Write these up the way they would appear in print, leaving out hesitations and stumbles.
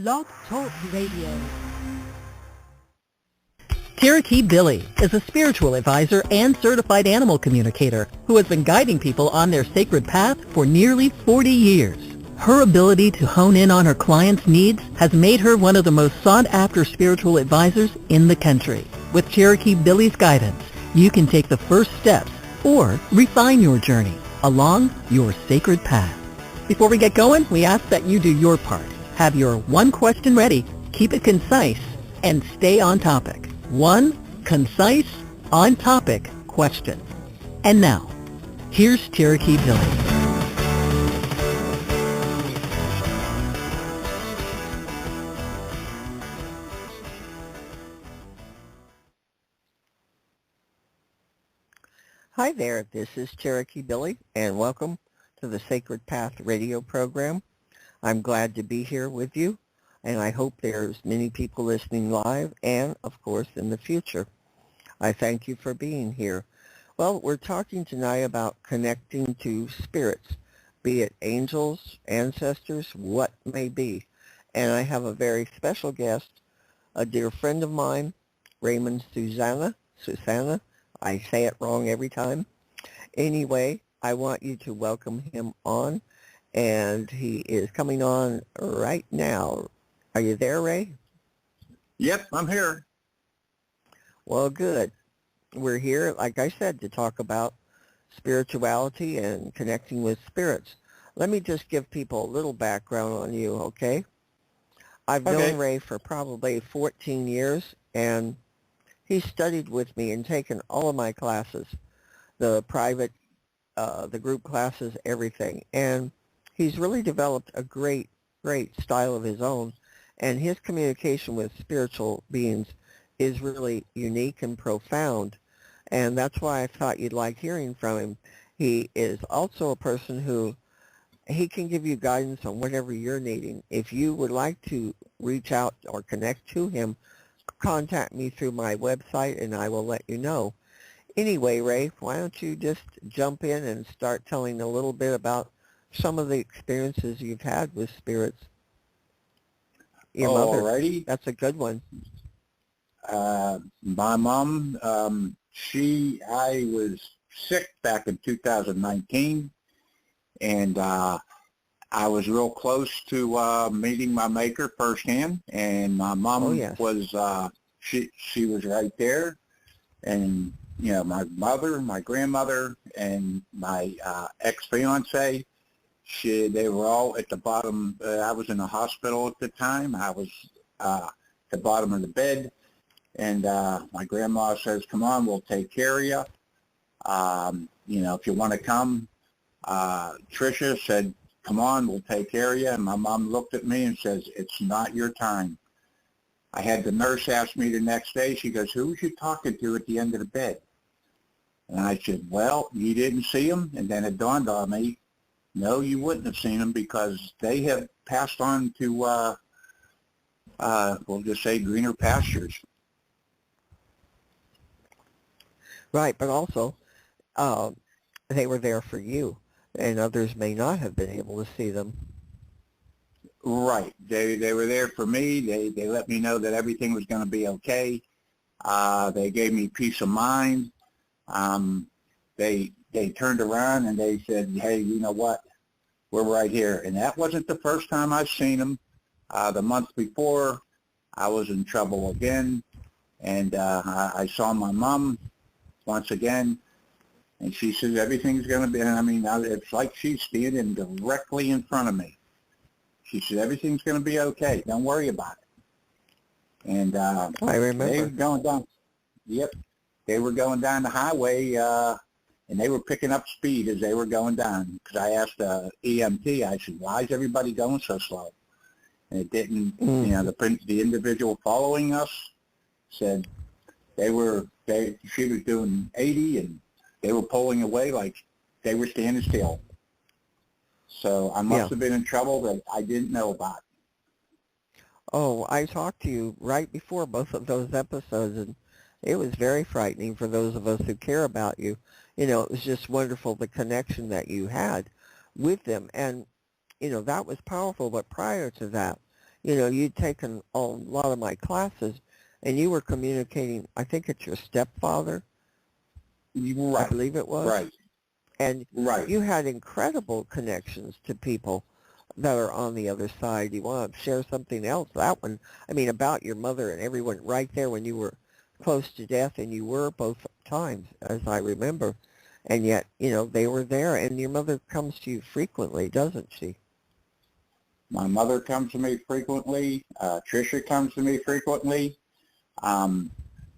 Blog Talk Radio. Cherokee Billie is a spiritual advisor and certified animal communicator who has been guiding people on their sacred path for nearly 40 years. Her ability to hone in on her clients' needs has made her one of the most sought-after spiritual advisors in the country. With Cherokee Billie's guidance, you can take the first steps or refine your journey along your sacred path. Before we get going, we ask that you do your part. Have your one question ready, keep it concise, and stay on topic. One concise, on-topic question. And now, here's Cherokee Billie. Hi there, this is Cherokee Billie, and welcome to the Sacred Path radio program. I'm glad to be here with you, and I hope there's many people listening live and, of course, in the future. I thank you for being here. Well, we're talking tonight about connecting to spirits, be it angels, ancestors, what may be. And I have a very special guest, a dear friend of mine, Raymond Susani. I say it wrong every time. Anyway, I want you to welcome him on, and he is coming on right now. Are you there, Ray? Yep, I'm here. Well, good. We're here, like I said, to talk about spirituality and connecting with spirits. Let me just give people a little background on you, okay? I've known Ray for probably 14 years, and he studied with me and taken all of my classes, the private, the group classes, everything. And he's really developed a great style of his own. And his communication with spiritual beings is really unique and profound. And that's why I thought you'd like hearing from him. He is also a person who, he can give you guidance on whatever you're needing. If you would like to reach out or connect to him, contact me through my website and I will let you know. Anyway, Ray, why don't you just jump in and start telling a little bit about some of the experiences you've had with spirits. Your mother. Alrighty. That's a good one. My mom, I was sick back in 2019, and I was real close to meeting my maker firsthand, and my mom was, she was right there, and, you know, my mother, my grandmother, and my ex-fiance, they were all at the bottom. I was in the hospital at the time. I was at the bottom of the bed, and my grandma says, "Come on, we'll take care of you. You know, if you want to come." Tricia said, "Come on, we'll take care of you." And my mom looked at me and says, "It's not your time." I had the nurse ask me the next day. She goes, "Who was you talking to at the end of the bed?" And I said, "Well, you didn't see him." And then it dawned on me, no, you wouldn't have seen them because they have passed on to, we'll just say, greener pastures. Right, but also they were there for you, and others may not have been able to see them. Right. They were there for me. They let me know that everything was going to be okay. They gave me peace of mind. They turned around and they said, "Hey, you know what? We're right here." And that wasn't the first time I've seen them. The month before, I was in trouble again, and I saw my mom once again, and she says, "Everything's going to be," I mean, it's like she's standing directly in front of me. She said, "Everything's going to be okay. Don't worry about it." And I remember. they were going down, they were going down the highway, and they were picking up speed as they were going down. Because I asked the EMT, I said, "Why is everybody going so slow?" And it didn't, you know, the individual following us said she was doing 80 and they were pulling away like they were standing still. So I must have been in trouble that I didn't know about. Oh, I talked to you right before both of those episodes, and it was very frightening for those of us who care about you. You know, it was just wonderful, the connection that you had with them. And, you know, that was powerful. But prior to that, you'd taken a lot of my classes, and you were communicating, I think it's your stepfather, I Right, believe it was. right, And right. you had incredible connections to people that are on the other side. You want to share something else? That one, I mean, about your mother and everyone right there when you were close to death, and you were both times, as I remember. And yet, they were there, and your mother comes to you frequently, doesn't she? My mother comes to me frequently. Tricia comes to me frequently. Um,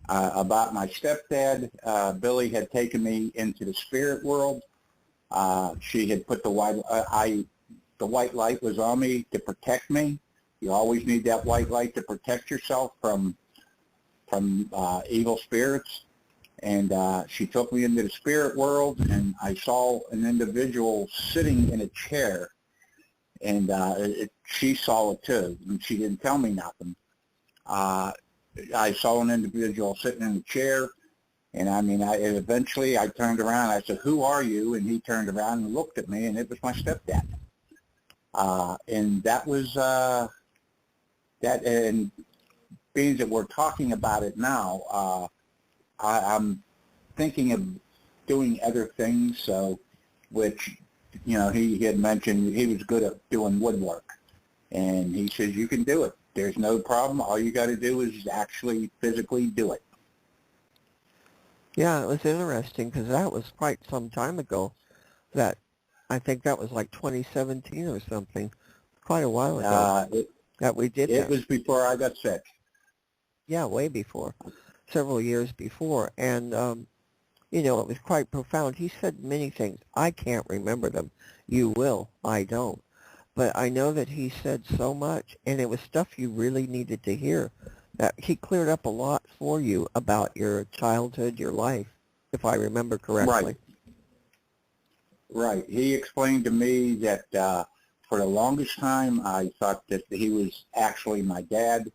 about my stepdad, Billie had taken me into the spirit world. She had put the white light was on me to protect me. You always need that white light to protect yourself from evil spirits. And she took me into the spirit world, and I saw an individual sitting in a chair, and she saw it too, and she didn't tell me nothing. I saw an individual sitting in a chair, and eventually I turned around. I said, "Who are you?" And he turned around and looked at me, and it was my stepdad. And that was that. And being that we're talking about it now, I'm thinking of doing other things. So, which he had mentioned he was good at doing woodwork, and he says you can do it. There's no problem. All you got to do is actually physically do it. Yeah, it was interesting because that was quite some time ago. That I think that was like 2017 or something, quite a while ago that we did that. It was before I got sick. Yeah, way before, several years before, and it was quite profound. He said many things. I can't remember them. You will. I don't. But I know that he said so much, and it was stuff you really needed to hear. That he cleared up a lot for you about your childhood, your life, if I remember correctly. Right. He explained to me that for the longest time I thought that he was actually my dad,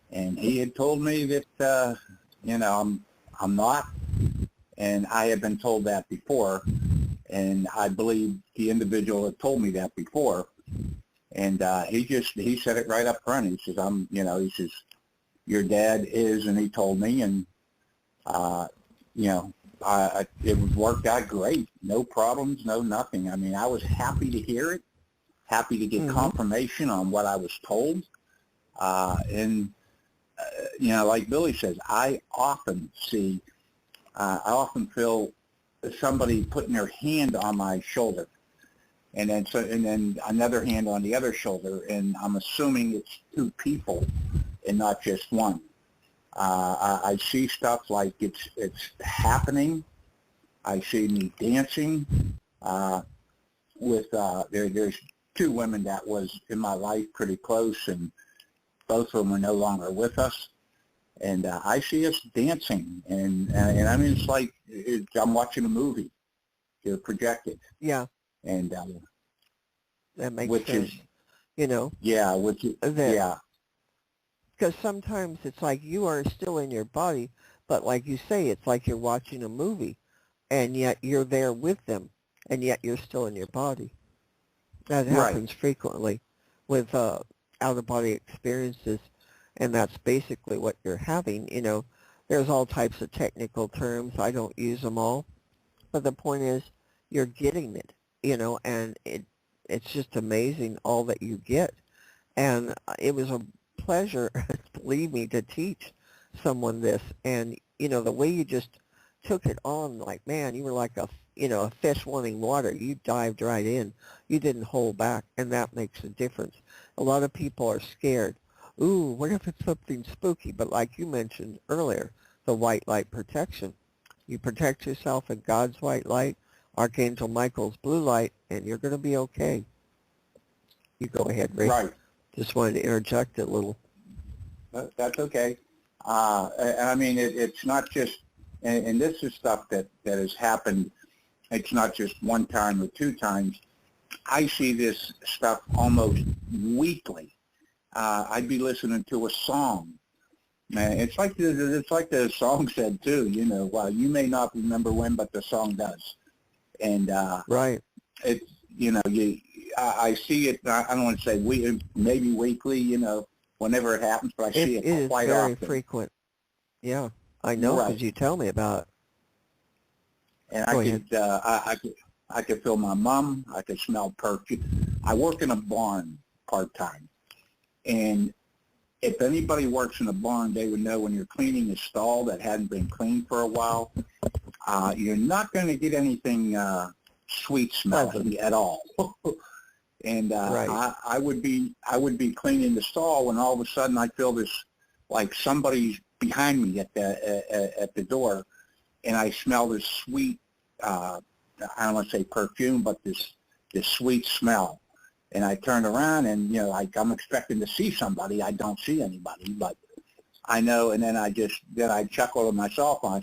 and he had told me that I'm not, and I had been told that before, and I believe the individual had told me that before. And he said it right up front. He says, he says, your dad is, and he told me, and, it worked out great. No problems, no nothing. I mean, I was happy to hear it, happy to get confirmation on what I was told. Like Billie says, I often feel somebody putting their hand on my shoulder, and then another hand on the other shoulder, and I'm assuming it's two people and not just one. I see stuff like it's happening. I see me dancing with there's two women that was in my life pretty close, and both of them are no longer with us. And I see us dancing, and I mean, it's like I'm watching a movie. You're projected. Yeah. And that makes which sense. is, Yeah, yeah. Because sometimes it's like you are still in your body, but like you say, it's like you're watching a movie, and yet you're there with them, and yet you're still in your body. That happens frequently with out-of-body experiences, and that's basically what you're having. There's all types of technical terms. I don't use them all, but the point is you're getting it, and it's just amazing all that you get. And it was a pleasure, believe me, to teach someone this. And, the way you just took it on, like, man, you were like a fish wanting water. You dived right in. You didn't hold back, and that makes a difference. A lot of people are scared. Ooh, what if it's something spooky? But like you mentioned earlier, the white light protection. You protect yourself in God's white light, Archangel Michael's blue light, and you're going to be okay. You go ahead, Ray. Right. Just wanted to interject a little. That's okay. I mean, it's not just, and this is stuff that has happened. It's not just one time or two times. I see this stuff almost weekly. I'd be listening to a song. It's like the song said too. Well, you may not remember when, but the song does. And right. It's I see it. I don't want to say maybe weekly. whenever it happens, but I see It it is quite very often. frequent. Yeah, I know Right. because you tell me about it. And Go ahead. I could feel my mom. I could smell perfume. I work in a barn part-time. And if anybody works in a barn, they would know when you're cleaning a stall that hadn't been cleaned for a while, you're not going to get anything sweet smelling at all. And Right. I would be cleaning the stall when all of a sudden I feel this, like somebody's behind me at the door, and I smell this sweet, I don't want to say perfume, but this sweet smell. And I turn around and, like I'm expecting to see somebody. I don't see anybody, but I know. And then I chuckle to myself. I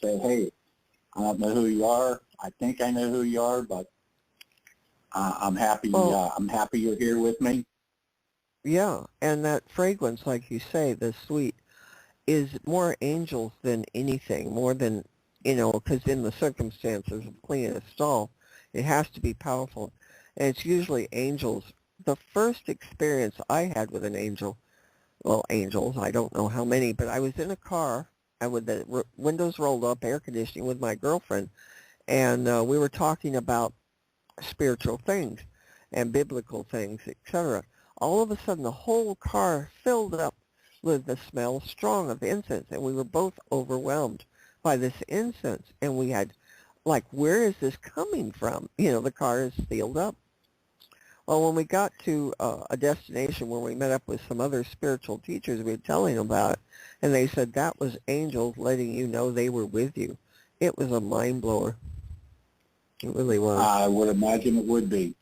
say, hey, I don't know who you are. I think I know who you are, but I'm happy. Well, I'm happy you're here with me. yeah, and that fragrance, like you say, the sweet, is more angels than anything, more than, because in the circumstances of cleaning a stall, it has to be powerful. And it's usually angels. The first experience I had with an angel, well, angels, I don't know how many, but I was in a car, with the windows rolled up, air conditioning with my girlfriend, and we were talking about spiritual things and biblical things, etc. All of a sudden, the whole car filled up with the smell strong of incense, and we were both overwhelmed by this incense. And we had, like, where is this coming from? The car is sealed up. Well, when we got to a destination where we met up with some other spiritual teachers, we were telling them about it, and they said that was angels letting you know they were with you. It was a mind blower. It really was. I would imagine it would be.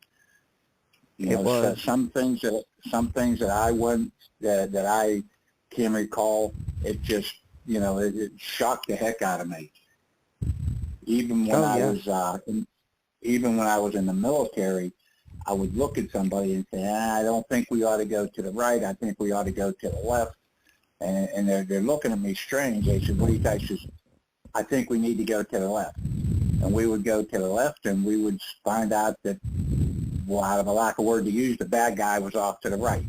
It was. Some things that I wouldn't that I can recall. It just it shocked the heck out of me. Even when Oh, yeah. even when I was in the military, I would look at somebody and say, I don't think we ought to go to the right. I think we ought to go to the left. And they're looking at me strange. They said, what do you guys say? I think we need to go to the left. And we would go to the left, and we would find out that, well, out of a lack of word to use, the bad guy was off to the right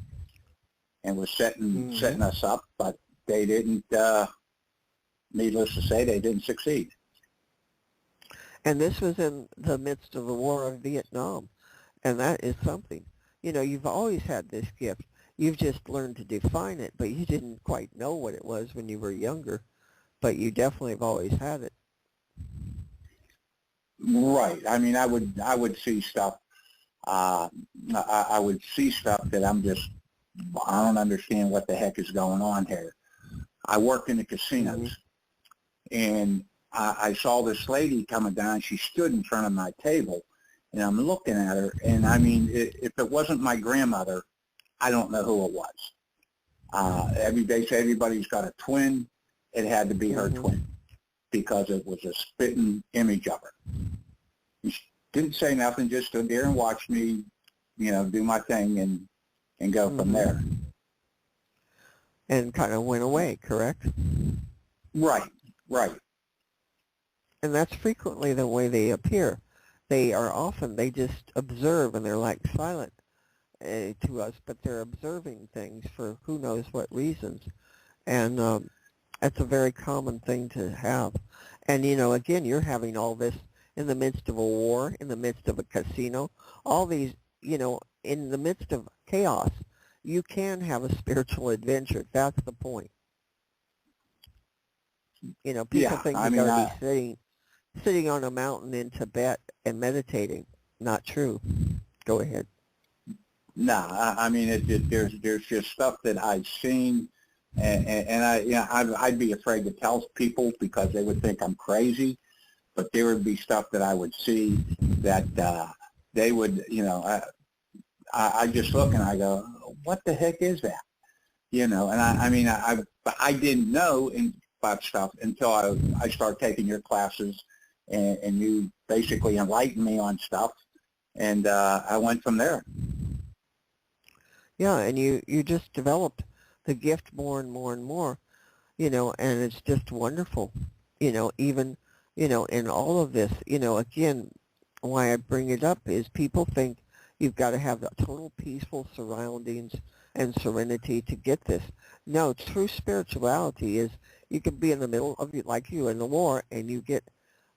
and was setting us up, but they didn't, needless to say, they didn't succeed. And this was in the midst of the war of Vietnam. And that is something. You've always had this gift. You've just learned to define it, but you didn't quite know what it was when you were younger. But you definitely have always had it. Right. I mean, I would see stuff. I would see stuff that I don't understand what the heck is going on here. I work in the casinos, and I saw this lady coming down. She stood in front of my table, and I'm looking at her, and I mean, if it wasn't my grandmother, I don't know who it was. They say everybody's got a twin. It had to be her twin because it was a spitting image of her. She didn't say nothing, just stood there and watched me, do my thing and go from there. And kind of went away, correct? Right. And that's frequently the way they appear. They just observe, and they're like silent to us, but they're observing things for who knows what reasons. And that's a very common thing to have. And, again, you're having all this in the midst of a war, in the midst of a casino, all these, in the midst of chaos. You can have a spiritual adventure. That's the point. People think you got to be sitting on a mountain in Tibet and meditating. Not true. Go ahead. No, I mean, there's just stuff that I've seen, and I'd be afraid to tell people because they would think I'm crazy. But there would be stuff that I would see that they would, I just look and I go, what the heck is that? And I didn't know about stuff until I started taking your classes, and you basically enlightened me on stuff, and I went from there. Yeah, and you just developed the gift more and more and more, and it's just wonderful, even, in all of this, again, why I bring it up is people think you've got to have the total peaceful surroundings, and serenity to get this. No, true spirituality is you can be in the middle of, like you in the war, and you get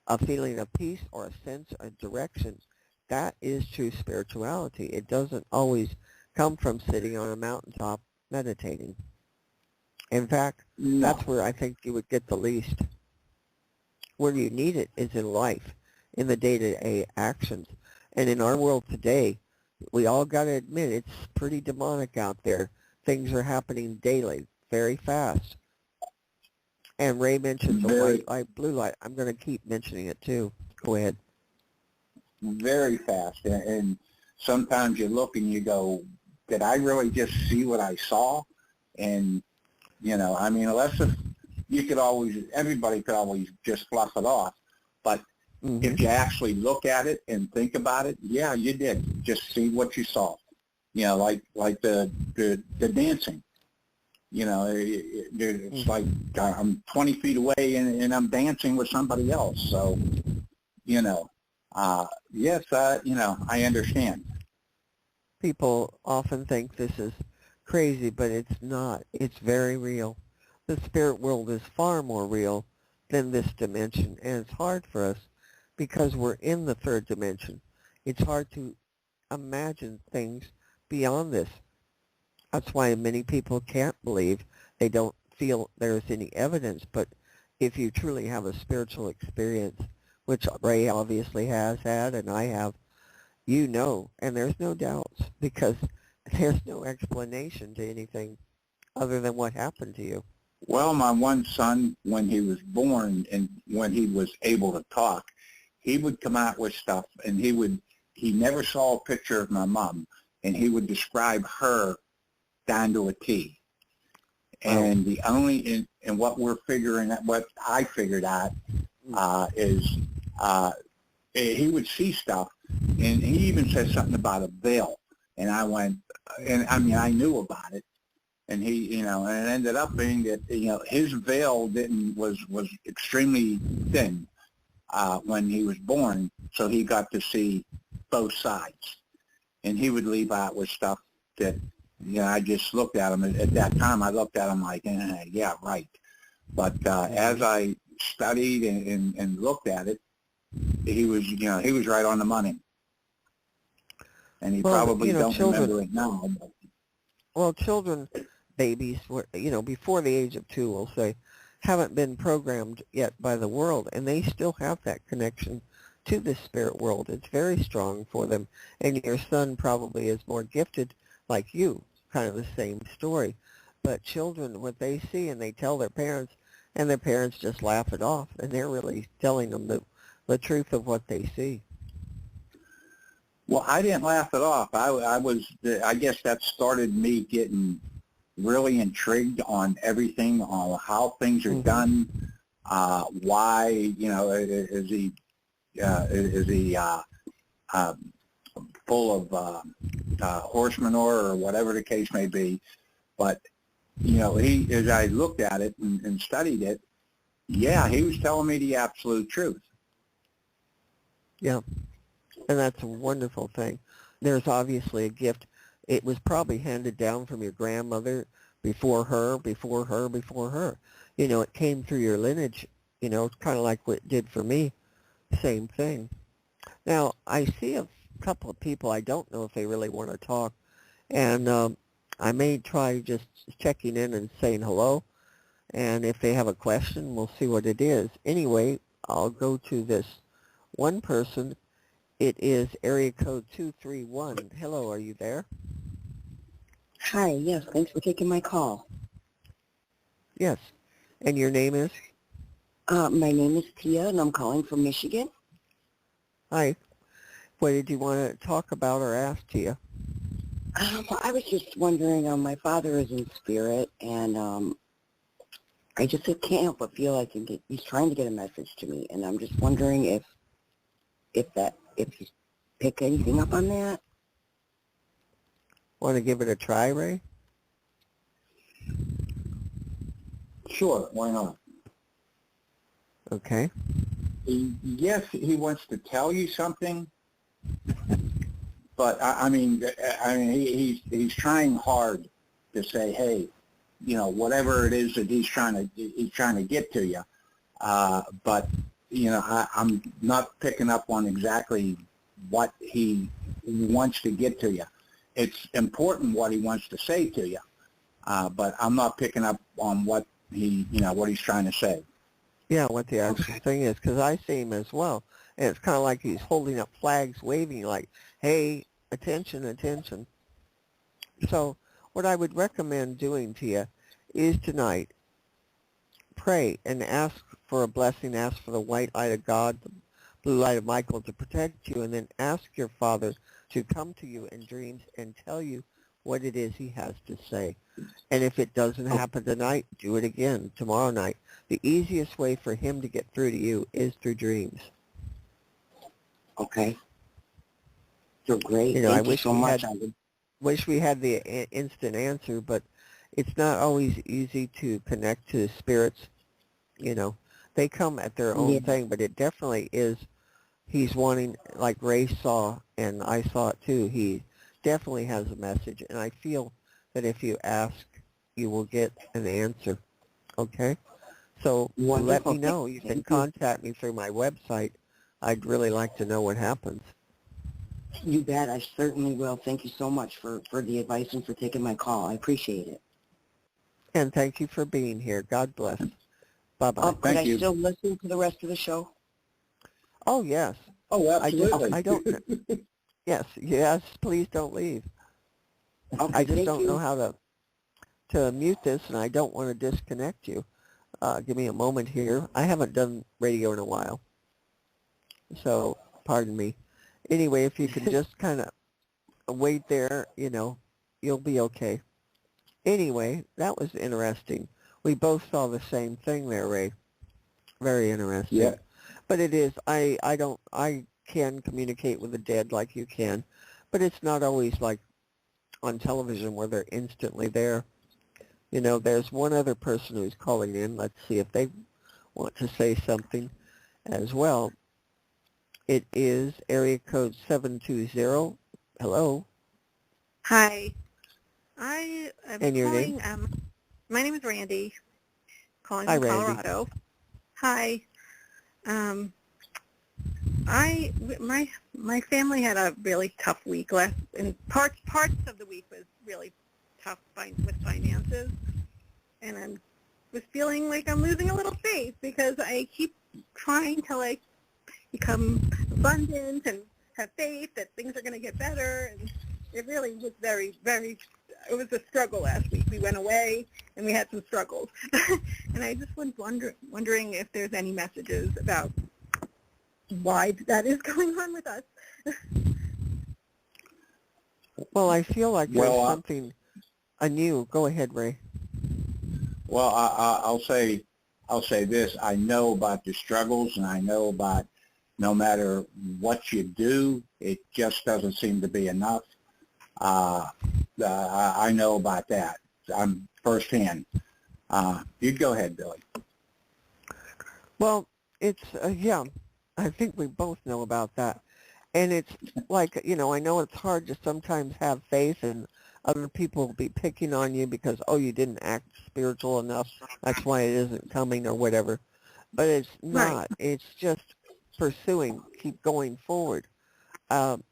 a feeling of peace or a sense of direction. That is true spirituality. It doesn't always come from sitting on a mountaintop meditating. In fact, No. that's where I think you would get the least. Where you need it is in life, in the day-to-day actions. And in our world today, we all got to admit it's pretty demonic out there. Things are happening daily, very fast. And Ray mentioned the white light, blue light. I'm going to keep mentioning it too. Go ahead. Very fast. And sometimes you look and you go, did I really just see what I saw? And, you know, I mean, unless if you could always, everybody could always just fluff it off. But if you actually look at it and think about it, yeah, you did just see what you saw. You know, like the dancing. You know, it's like I'm 20 feet away and I'm dancing with somebody else. So, you know, yes, you know, I understand. People often think this is crazy, but it's not. It's very real. The spirit world is far more real than this dimension, and it's hard for us because we're in the third dimension. It's hard to imagine things beyond this. That's why many people can't believe. They don't feel there's any evidence. But if you truly have a spiritual experience, which Ray obviously has had and I have, you know, and there's no doubts because there's no explanation to anything other than what happened to you. Well, my one son, when he was born and when he was able to talk, he would come out with stuff, and he never saw a picture of my mom, and he would describe her down to a T. And the only, and what we're figuring out, what I figured out is he would see stuff, and he even said something about a veil. And I went, and I mean, I knew about it. And he, you know, and it ended up being that, you know, his veil was extremely thin when he was born, so he got to see both sides. And he would leave out with stuff that, you know, I just looked at him. At that time, I looked at him like, yeah, right. But as I studied and looked at it, he was, you know, he was right on the money. And he probably, you know, don't remember it now. But. Well, children, babies, you know, before the age of 2, we'll say, haven't been programmed yet by the world, and they still have that connection to the spirit world. It's very strong for them. And your son probably is more gifted like you, kind of the same story. But children, what they see, and they tell their parents, and their parents just laugh it off, and they're really telling them the truth of what they see. Well, I didn't laugh it off. I guess that started me getting really intrigued on everything, on how things are done, why, you know, is he full of horse manure or whatever the case may be. But, you know, as I looked at it and studied it, yeah, he was telling me the absolute truth. Yeah, and that's a wonderful thing. There's obviously a gift. It was probably handed down from your grandmother before her. You know, it came through your lineage. You know, it's kind of like what it did for me. Same thing. Now, I see a couple of people. I don't know if they really want to talk. And I may try just checking in and saying hello. And if they have a question, we'll see what it is. Anyway, I'll go to this one person. It is area code 231. Hello, are you there? Hi, yes, thanks for taking my call. Yes. And your name is? My name is Tia, and I'm calling from Michigan. Hi. What did you want to talk about or ask, Tia? I was just wondering, my father is in spirit, and I just can't help but feel like he's trying to get a message to me, and I'm just wondering if you pick anything up on that. Want to give it a try, Ray? Sure, why not? Okay. Yes, he wants to tell you something, but I mean, he's trying hard to say, hey, whatever it is that he's trying to get to you. But I'm not picking up on exactly what he wants to get to you. It's important what he wants to say to you, but I'm not picking up on what he's trying to say. Yeah, what the actual thing is, because I see him as well, and it's kind of like he's holding up flags, waving like, hey, attention, attention. So what I would recommend doing to you is tonight, pray and ask for a blessing, ask for the white light of God, the blue light of Michael to protect you, and then ask your Father to come to you in dreams and tell you what it is he has to say. And if it doesn't happen tonight, do it again tomorrow night. The easiest way for him to get through to you is through dreams. Okay. You're great. I Thank you wish so we much. had the instant answer, but it's not always easy to connect to spirits. They come at their own thing, but it definitely is. He's wanting, like Ray saw, and I saw it too. He definitely has a message, and I feel that if you ask, you will get an answer. Okay? So let me know. You can contact me through my website. I'd really like to know what happens. You bet. I certainly will. Thank you so much for the advice and for taking my call. I appreciate it. And thank you for being here. God bless. Bye-bye. Could I still listen to the rest of the show? Oh, yes. Oh, absolutely. I don't. Yes, please don't leave. Okay, I just don't know how to mute this, and I don't want to disconnect you. Give me a moment here. I haven't done radio in a while, so pardon me. Anyway, if you can just kind of wait there, you'll be okay. Anyway, that was interesting. We both saw the same thing there, Ray. Very interesting. Yeah. But it is, I can communicate with the dead like you can, but it's not always like on television where they're instantly there. There's one other person who's calling in. Let's see if they want to say something as well. It is area code 720. Hello. Hi. I am And your calling, name? My name is Randy, calling Hi, from Randy. Colorado. Hi. My family had a really tough week and parts of the week was really tough with finances, and I was feeling like I'm losing a little faith because I keep trying to become abundant and have faith that things are going to get better, and it really was very, very, it was a struggle last week. We went away and we had some struggles. And I just was wondering if there's any messages about why that is going on with us. Well, I feel like there's something anew. Go ahead, Ray. Well, I'll say this. I know about the struggles, and I know about no matter what you do, it just doesn't seem to be enough. I know about that. I'm firsthand. You go ahead, Billy. Well, it's, I think we both know about that. And it's like, I know it's hard to sometimes have faith, and other people will be picking on you because, you didn't act spiritual enough. That's why it isn't coming or whatever. But it's not. Right. It's just pursuing, keep going forward. And,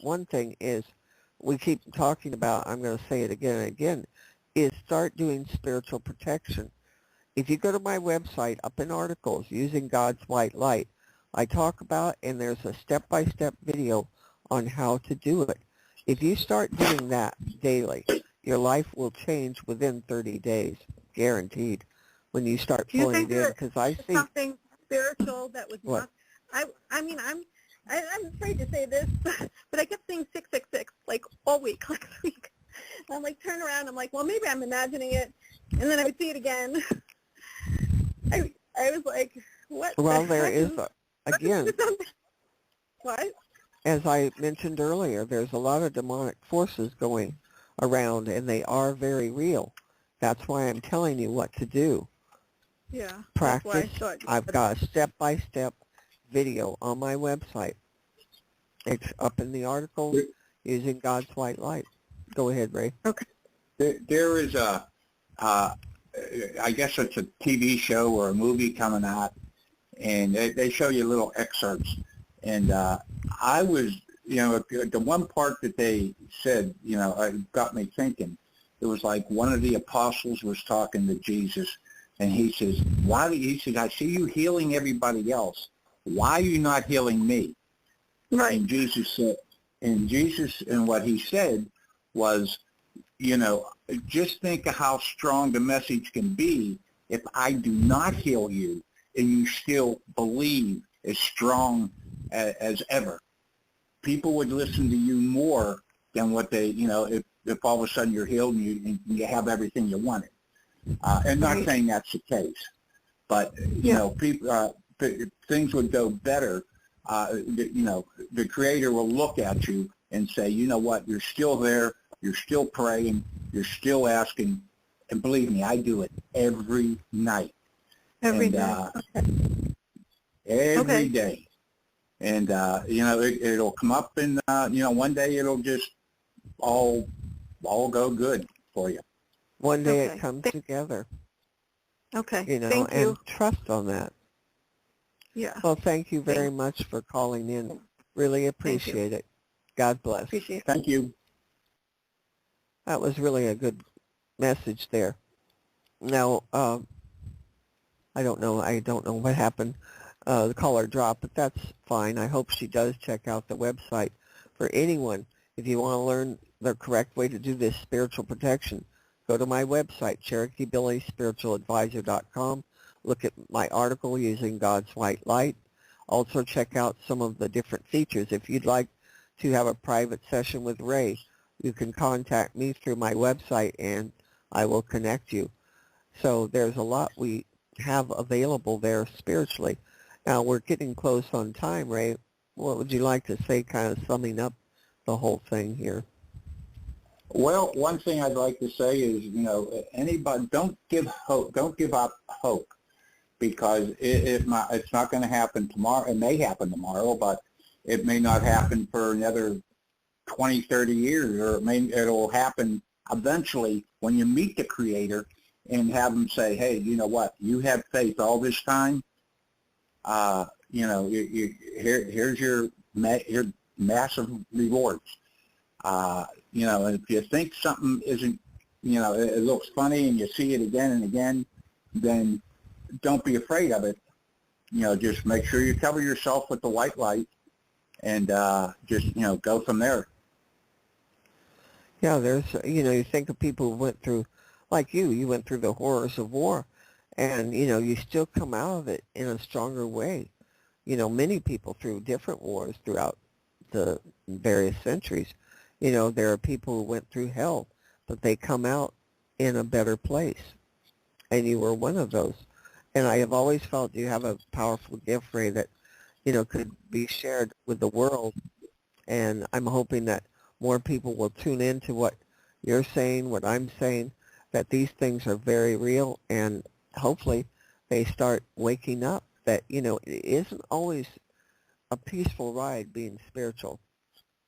one thing is we keep talking about, I'm going to say it again and again, is start doing spiritual protection. If you go to my website, up in articles, Using God's White Light, I talk about, and there's a step-by-step video on how to do it. If you start doing that daily, your life will change within 30 days, guaranteed, when you start pulling it in. Because I see something spiritual that was what? not. I'm afraid to say this, but I kept seeing 666 all week, last week. And I'm turn around. I'm well, maybe I'm imagining it, and then I would see it again. I was like, what? Well, there is again. What? As I mentioned earlier, there's a lot of demonic forces going around, and they are very real. That's why I'm telling you what to do. Yeah. Practice. I've got a step-by-step video on my website. It's up in the article, Using God's White Light. Go ahead, Ray. Okay. There is I guess it's a TV show or a movie coming out, and they show you little excerpts. And I was, the one part that they said, got me thinking. It was like one of the apostles was talking to Jesus, and he says, he said, I see you healing everybody else. Why are you not healing me? Right. And Jesus said, and what he said was, just think of how strong the message can be if I do not heal you and you still believe as strong as ever. People would listen to you more than what they, if all of a sudden you're healed and you have everything you wanted. And not saying that's the case, but, people, things would go better. The Creator will look at you and say, you know what, you're still there, you're still praying, you're still asking, and believe me, I do it every night. Every day. And, it'll come up and, one day it'll just all go good for you. One day it comes together. Okay. Thank you. And trust on that. Yeah. Well, thank you very much for calling in. Really appreciate it. God bless. Appreciate it. Thank you. That was really a good message there. Now, I don't know what happened. The caller dropped, but that's fine. I hope she does check out the website. For anyone, if you want to learn the correct way to do this spiritual protection, go to my website, CherokeeBillieSpiritualAdvisor.com. Look at my article, Using God's White Light. Also check out some of the different features. If you'd like to have a private session with Ray, you can contact me through my website and I will connect you. So there's a lot we have available there spiritually. Now we're getting close on time, Ray. What would you like to say, kind of summing up the whole thing here? Well, one thing I'd like to say is, anybody, don't give up hope, because it's not going to happen tomorrow. It may happen tomorrow, but it may not happen for another 20, 30 years, or it'll happen eventually when you meet the Creator and have him say, hey, you know what, you had faith all this time. Here's your massive rewards. And if you think something isn't, it looks funny and you see it again and again, then don't be afraid of it. Just make sure you cover yourself with the white light and just, go from there. Yeah, there's, you think of people who went through, like you went through the horrors of war, and, you still come out of it in a stronger way. Many people through different wars throughout the various centuries. There are people who went through hell, but they come out in a better place. And you were one of those. And I have always felt you have a powerful gift, Ray, that, could be shared with the world. And I'm hoping that more people will tune in to what you're saying, what I'm saying, that these things are very real, and hopefully they start waking up that, it isn't always a peaceful ride being spiritual.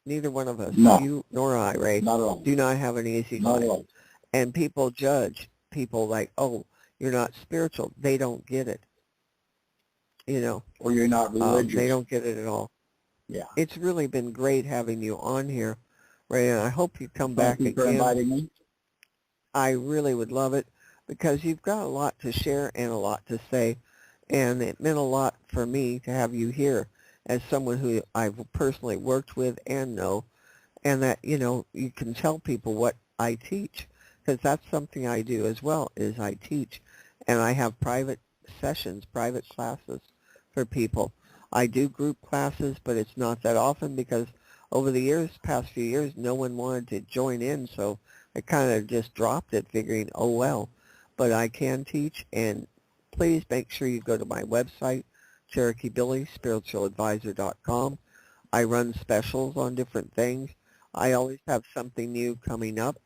Neither one of us, no, you nor I, Ray, do not have an easy life. And people judge people like, oh, you're not spiritual. They don't get it. Or you're not religious. They don't get it at all. Yeah. It's really been great having you on here, Ray, and I hope you come back again. Thank you for inviting me. I really would love it, because you've got a lot to share and a lot to say, and it meant a lot for me to have you here as someone who I've personally worked with and know, and that, you can tell people what I teach, because that's something I do as well, is I teach, and I have private sessions, private classes for people. I do group classes, but it's not that often, because over the past few years, no one wanted to join in, so I kind of just dropped it, figuring, oh, well. But I can teach, and please make sure you go to my website, Cherokee Billie, spiritualadvisor.com. I run specials on different things. I always have something new coming up.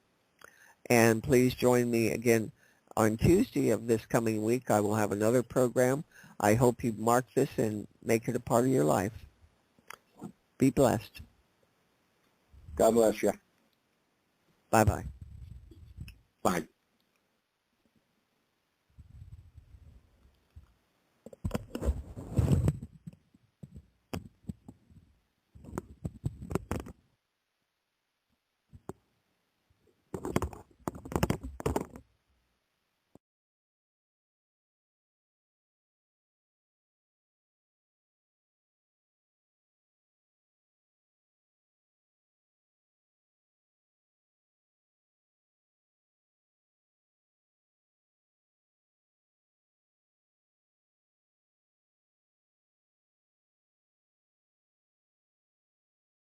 And please join me again on Tuesday of this coming week. I will have another program. I hope you mark this and make it a part of your life. Be blessed. God bless you. Bye-bye. Bye.